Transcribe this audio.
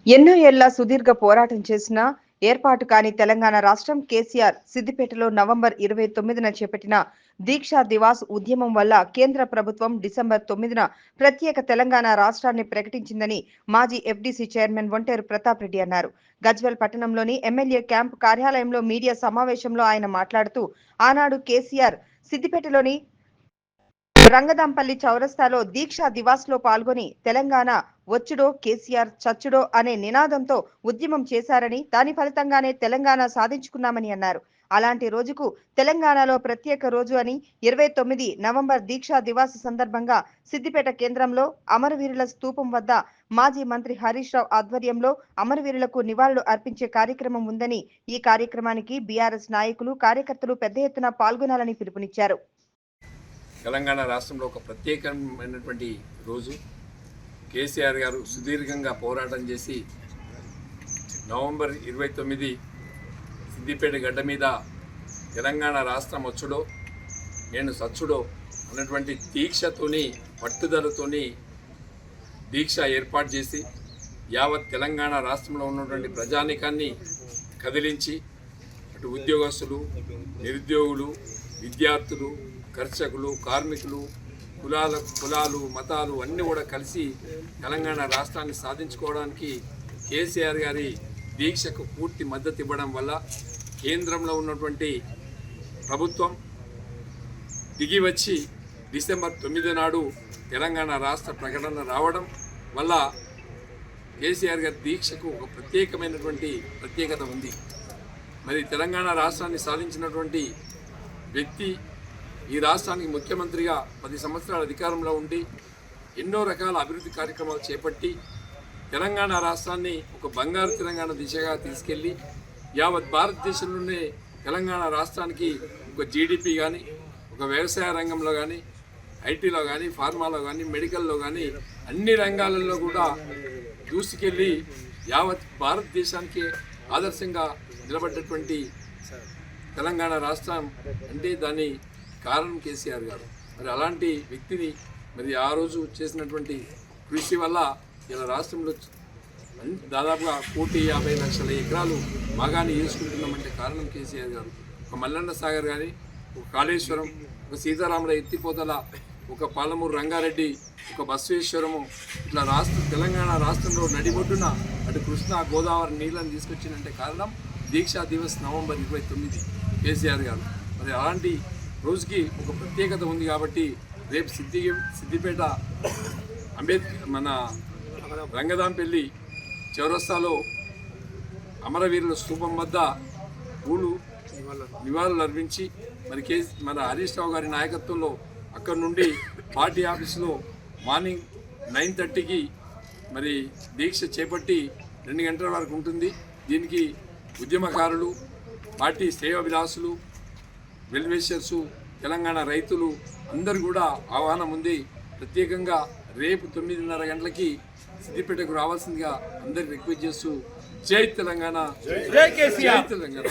ఎన్నో ఏళ్ల సుదీర్ఘ పోరాటం చేసిన ఏర్పాటు కాని తెలంగాణ రాష్ట్రం కేసీఆర్ సిద్దిపేటలో నవంబర్ 29న చేపట్టిన దీక్షా దివాస్ ఉద్యమం వల్ల కేంద్ర ప్రభుత్వం డిసెంబర్ 9న ప్రత్యేక తెలంగాణ రాష్ట్రాన్ని ప్రకటించిందని మాజీ ఎఫ్డీసీ చైర్మన్ ఒంటేరు ప్రతాప్ రెడ్డి అన్నారు. గజ్వెల్ పట్టణంలోని ఎమ్మెల్యే క్యాంపు కార్యాలయంలో మీడియా సమావేశంలో ఆయన మాట్లాడుతూ ఆనాడు కేసీఆర్ సిద్దిపేటలోని రంగదాంపల్లి చౌరస్తాలో దీక్షా దివాస్ లో పాల్గొని తెలంగాణ వచ్చుడో కేసీఆర్ చచ్చుడో అనే నినాదంతో ఉద్యమం చేశారని దాని ఫలితంగానే తెలంగాణ సాధించుకున్నామని అన్నారు. అలాంటి రోజుకు తెలంగాణలో ప్రత్యేక రోజు అని 29 నవంబర్ దీక్షా దివాస్ సందర్భంగా సిద్దిపేట కేంద్రంలో అమరవీరుల స్తూపం వద్ద మాజీ మంత్రి హరీష్ రావు ఆధ్వర్యంలో అమరవీరులకు నివాళులు అర్పించే కార్యక్రమం ఉందని, ఈ కార్యక్రమానికి బీఆర్ఎస్ నాయకులు కార్యకర్తలు పెద్ద ఎత్తున పాల్గొనాలని పిలుపునిచ్చారు. తెలంగాణ రాష్ట్రంలో ఒక ప్రత్యేకమైనటువంటి రోజు. కేసీఆర్ గారు సుదీర్ఘంగా పోరాటం చేసి నవంబర్ 29 సిద్దిపేట గడ్డ మీద తెలంగాణ రాష్ట్రం వచ్చుడో నేను సచ్చుడో అన్నటువంటి దీక్షతోని పట్టుదలతోని దీక్ష ఏర్పాటు చేసి యావత్ తెలంగాణ రాష్ట్రంలో ఉన్నటువంటి ప్రజానీకాన్ని కదిలించి అటు ఉద్యోగస్తులు, నిరుద్యోగులు, విద్యార్థులు, కర్షకులు, కార్మికులు, కులాలు, మతాలు అన్నీ కూడా కలిసి తెలంగాణ రాష్ట్రాన్ని సాధించుకోవడానికి కేసీఆర్ గారి దీక్షకు పూర్తి మద్దతు ఇవ్వడం వల్ల కేంద్రంలో ఉన్నటువంటి ప్రభుత్వం దిగి వచ్చి డిసెంబర్ 9 నాడు తెలంగాణ రాష్ట్ర ప్రకటన రావడం వల్ల కేసీఆర్ గారి దీక్షకు ఒక ప్రత్యేకత ఉంది. మరి తెలంగాణ రాష్ట్రాన్ని సాధించినటువంటి వ్యక్తి ఈ రాష్ట్రానికి ముఖ్యమంత్రిగా 10 సంవత్సరాల అధికారంలో ఉండి ఎన్నో రకాల అభివృద్ధి కార్యక్రమాలు చేపట్టి తెలంగాణ రాష్ట్రాన్ని ఒక బంగారు తెలంగాణ దిశగా తీసుకెళ్ళి యావత్ భారతదేశంలోనే తెలంగాణ రాష్ట్రానికి ఒక జీడిపి కానీ, ఒక వ్యవసాయ రంగంలో కానీ, ఐటీలో కానీ, ఫార్మాలో కానీ, మెడికల్లో కానీ అన్ని రంగాలలో కూడా దూసుకెళ్ళి యావత్ భారతదేశానికి ఆదర్శంగా నిలబడ్డటువంటి తెలంగాణ రాష్ట్రం అంటే దాని కారణం కేసీఆర్ గారు. మరి అలాంటి వ్యక్తిని మరి ఆ రోజు చేసినటువంటి కృషి వల్ల ఇలా రాష్ట్రంలో దాదాపుగా 1,50,00,000 ఎకరాలు బాగానే చేసుకుంటున్నామంటే కారణం కేసీఆర్ గారు. ఒక మల్లన్న సాగర్ కానీ, ఒక కాళేశ్వరం, ఒక సీతారాముల ఎత్తిపోతల, ఒక పాలమూరు రంగారెడ్డి, ఒక బసవేశ్వరము, ఇట్లా తెలంగాణ రాష్ట్రంలో నడిబొడ్డున అటు కృష్ణా గోదావరి నీళ్ళని తీసుకొచ్చిందంటే కారణం దీక్షా దివస్ నవంబర్ 29 కేసీఆర్ గారు. మరి అలాంటి రోజుకి ఒక ప్రత్యేకత ఉంది కాబట్టి రేపు సిద్దిపేట మన రంగదాంపల్లి చౌరస్తాలో అమరవీరుల స్తూపం వద్ద నివాళులు అర్పించి మరి మన హరీష్ రావు గారి నాయకత్వంలో అక్కడ నుండి పార్టీ ఆఫీసులో మార్నింగ్ 9:30కి మరి దీక్ష చేపట్టి 2 గంటల వరకు ఉంటుంది. దీనికి ఉద్యమకారులు, పార్టీ శ్రేయోభిలాసులు, వెల్విషర్సు, తెలంగాణ రైతులు అందరూ కూడా ఆహ్వానం ఉంది. ప్రత్యేకంగా రేపు 9:30 గంటలకి సిద్దిపేటకు రావాల్సిందిగా అందరికి రిక్వెస్ట్ చేస్తూ జై తెలంగాణ, జై కేసీఆర్, జై తెలంగాణ.